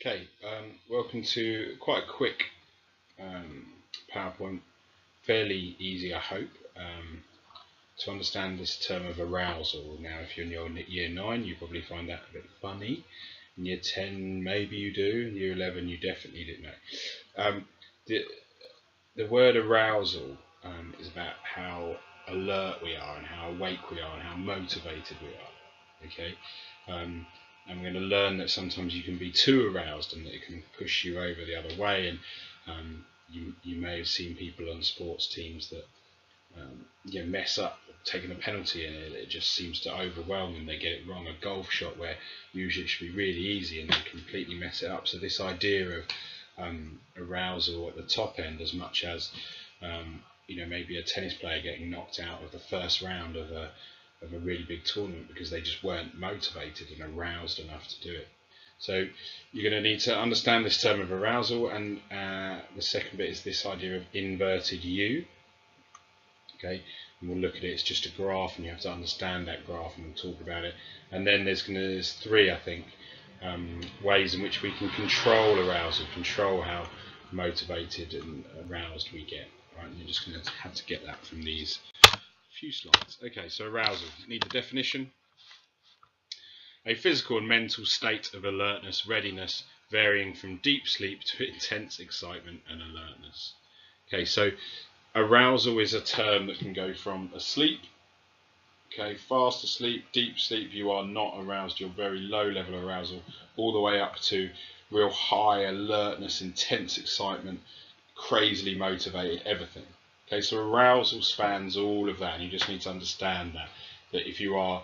Okay, welcome to quite a quick PowerPoint, fairly easy I hope, to understand this term of arousal. Now if you're in your year 9 you probably find that a bit funny, in year 10 maybe you do, in year 11 you definitely didn't know. The, the word arousal is about how alert we are and how awake we are and how motivated we are. Okay, and we're going to learn that sometimes you can be too aroused and that it can push you over the other way. And you may have seen people on sports teams that mess up taking a penalty and it just seems to overwhelm them. They get it wrong. A golf shot where usually it should be really easy and they completely mess it up. So this idea of arousal at the top end, as much as maybe a tennis player getting knocked out of the first round of a really big tournament because they just weren't motivated and aroused enough to do it. So you're going to need to understand this term of arousal, and the second bit is this idea of inverted U. Okay, and we'll look at it. It's just a graph, and you have to understand that graph, and we'll talk about it. And then there's three, I think, ways in which we can control arousal, control how motivated and aroused we get. Right, and you're just going to have to get that from these few slides. Okay, so arousal. Need the definition. A physical and mental state of alertness, readiness, varying from deep sleep to intense excitement and alertness. Okay, so arousal is a term that can go from asleep, okay, fast asleep, deep sleep, you are not aroused, you're very low level arousal, all the way up to real high alertness, intense excitement, crazily motivated, everything. Okay, so arousal spans all of that, and you just need to understand that if you are,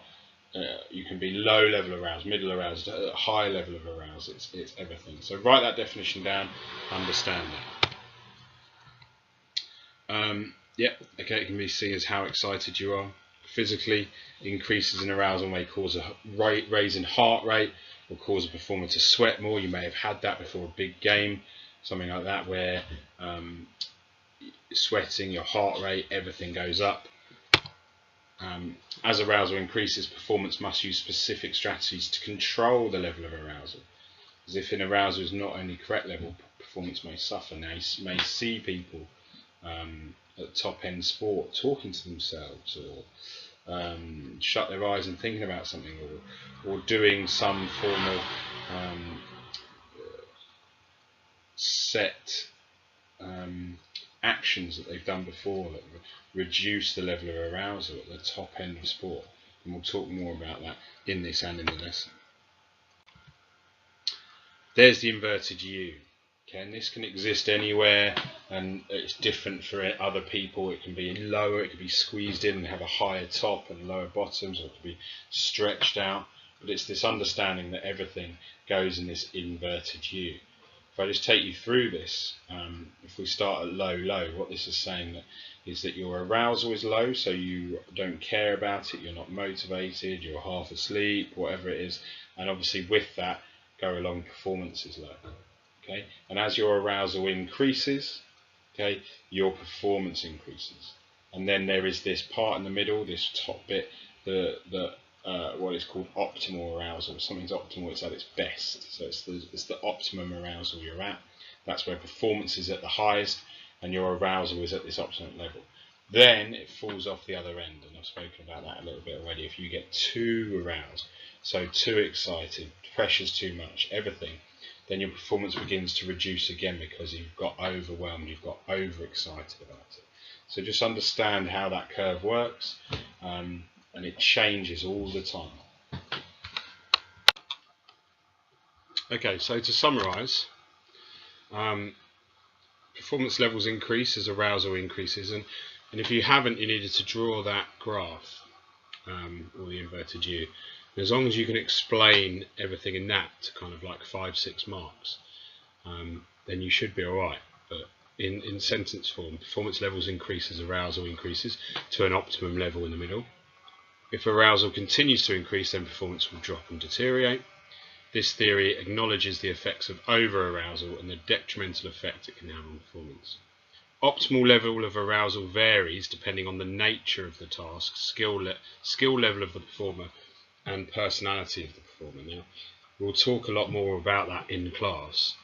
you can be low level aroused, middle aroused, high level of arousal, it's everything. So write that definition down, understand that. Okay, it can be seen as how excited you are. Physically, increases in arousal may cause a raise in heart rate or cause a performer to sweat more. You may have had that before a big game, something like that, where sweating, your heart rate, everything goes up. As arousal increases, performance must use specific strategies to control the level of arousal. As if in arousal is not only correct level, performance may suffer. Now you may see people at top end sport talking to themselves, or shut their eyes and thinking about something, or doing some form of set actions that they've done before that reduce the level of arousal at the top end of sport. And we'll talk more about that in this and in the lesson. There's the inverted U. Okay, and this can exist anywhere, and it's different for other people. It can be lower, it can be squeezed in and have a higher top and lower bottoms, or it can be stretched out. But it's this understanding that everything goes in this inverted U. If I just take you through this, if we start at low, what this is saying is that your arousal is low, so you don't care about it, you're not motivated, you're half asleep, whatever it is, and obviously with that go along performance is low. Okay, and as your arousal increases, okay, your performance increases. And then there is this part in the middle, this top bit, what is called optimal arousal. If something's optimal, it's at its best. So it's the optimum arousal you're at. That's where performance is at the highest and your arousal is at this optimal level. Then it falls off the other end, and I've spoken about that a little bit already. If you get too aroused, so too excited, pressure's too much, everything, then your performance begins to reduce again because you've got overwhelmed, you've got overexcited about it. So just understand how that curve works, and it changes all the time. Okay, so to summarise, performance levels increase as arousal increases, and if you haven't, you needed to draw that graph, or the inverted U. And as long as you can explain everything in that to kind of like 5-6 marks, then you should be alright. But in sentence form, performance levels increase as arousal increases to an optimum level in the middle. If arousal continues to increase, then performance will drop and deteriorate. This theory acknowledges the effects of over-arousal and the detrimental effect it can have on performance. Optimal level of arousal varies depending on the nature of the task, skill level of the performer, and personality of the performer. Now, We'll talk a lot more about that in class.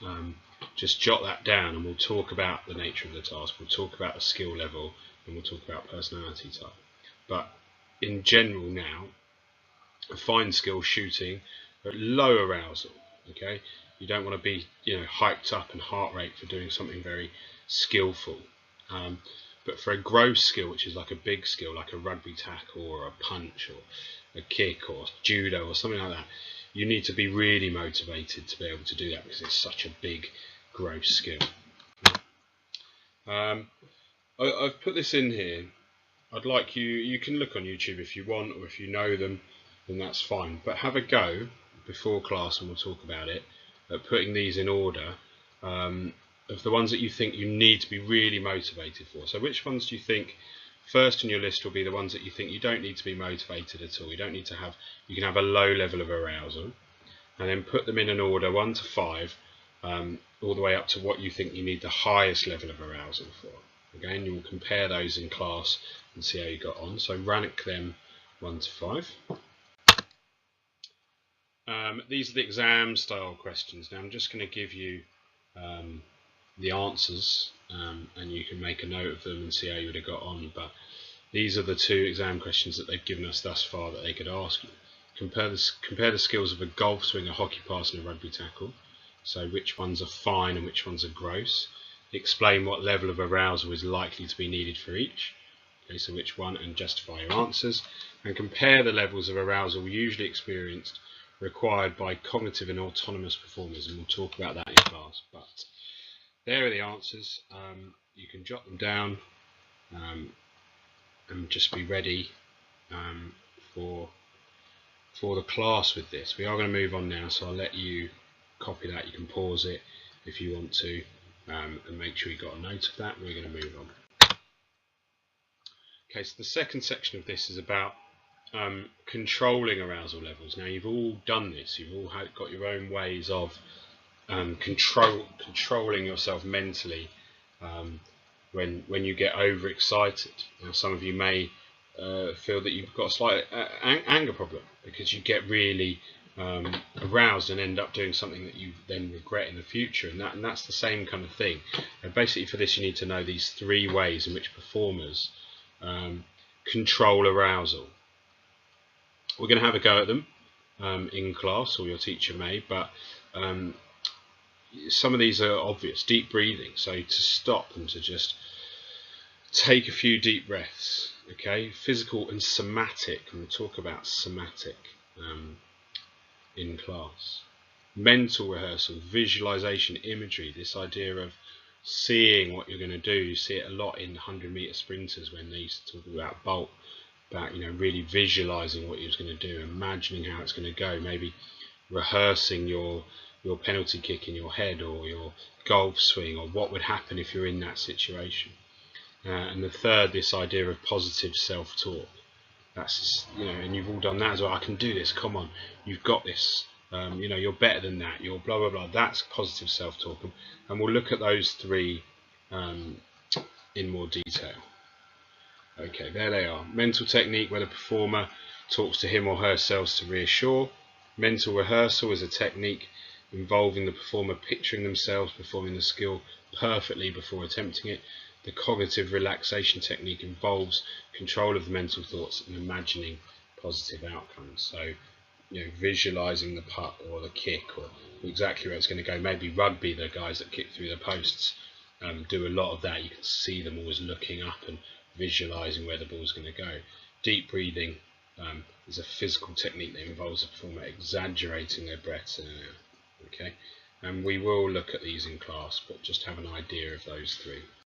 Just jot that down and we'll talk about the nature of the task, we'll talk about the skill level, and we'll talk about personality type. But in general now, a fine skill shooting at low arousal, okay? You don't want to be, hyped up and heart rate for doing something very skillful. But for a gross skill, which is like a big skill, like a rugby tackle or a punch or a kick or judo or something like that, you need to be really motivated to be able to do that because it's such a big, gross skill. I've put this in here. I'd like you can look on YouTube if you want, or if you know them, then that's fine. But have a go before class, and we'll talk about it, at putting these in order of the ones that you think you need to be really motivated for. So which ones do you think first on your list will be the ones that you think you don't need to be motivated at all? You don't need to have, you can have a low level of arousal, and then put them in an order 1 to 5, all the way up to what you think you need the highest level of arousal for. Again, you will compare those in class and see how you got on. So rank them 1 to 5. These are the exam style questions. Now I'm just going to give you the answers, and you can make a note of them and see how you would have got on. But these are the 2 exam questions that they've given us thus far that they could ask you. Compare the skills of a golf swing, a hockey pass and a rugby tackle. So which ones are fine and which ones are gross. Explain what level of arousal is likely to be needed for each. Okay, so which one, and justify your answers. And compare the levels of arousal usually experienced required by cognitive and autonomous performers, and we'll talk about that in class. But there are the answers. You can jot them down and just be ready for the class with this. We are going to move on now, so I'll let you copy that. You can pause it if you want to, and make sure you got a note of that. We're going to move on. Okay, so the second section of this is about controlling arousal levels. Now you've all done this, you've all got your own ways of controlling yourself mentally when you get overexcited. Now some of you may feel that you've got a slight anger problem because you get really aroused and end up doing something that you then regret in the future, and that's the same kind of thing. And basically for this you need to know these 3 ways in which performers control arousal. We're going to have a go at them in class, or your teacher may, but some of these are obvious. Deep breathing, so to stop and to just take a few deep breaths. Okay, physical and somatic, and we'll talk about somatic in class. Mental rehearsal, visualization, imagery, this idea of seeing what you're going to do. You see it a lot in 100-meter sprinters when they used to talk about Bolt, about really visualizing what you're going to do, imagining how it's going to go, maybe rehearsing your penalty kick in your head, or your golf swing, or what would happen if you're in that situation. And the third, this idea of positive self-talk. That's and you've all done that as well. I can do this. Come on, you've got this. You're better than that. You're blah blah blah. That's positive self-talk, and we'll look at those 3 in more detail. Okay, there they are. Mental technique, where the performer talks to him or herself to reassure. Mental rehearsal is a technique involving the performer picturing themselves performing the skill perfectly before attempting it. The cognitive relaxation technique involves control of the mental thoughts and imagining positive outcomes. So, visualizing the putt or the kick or exactly where it's going to go. Maybe rugby, the guys that kick through the posts do a lot of that. You can see them always looking up and visualizing where the ball's going to go. Deep breathing is a physical technique that involves the performer exaggerating their breaths in and out. Okay, and we will look at these in class, but just have an idea of those 3.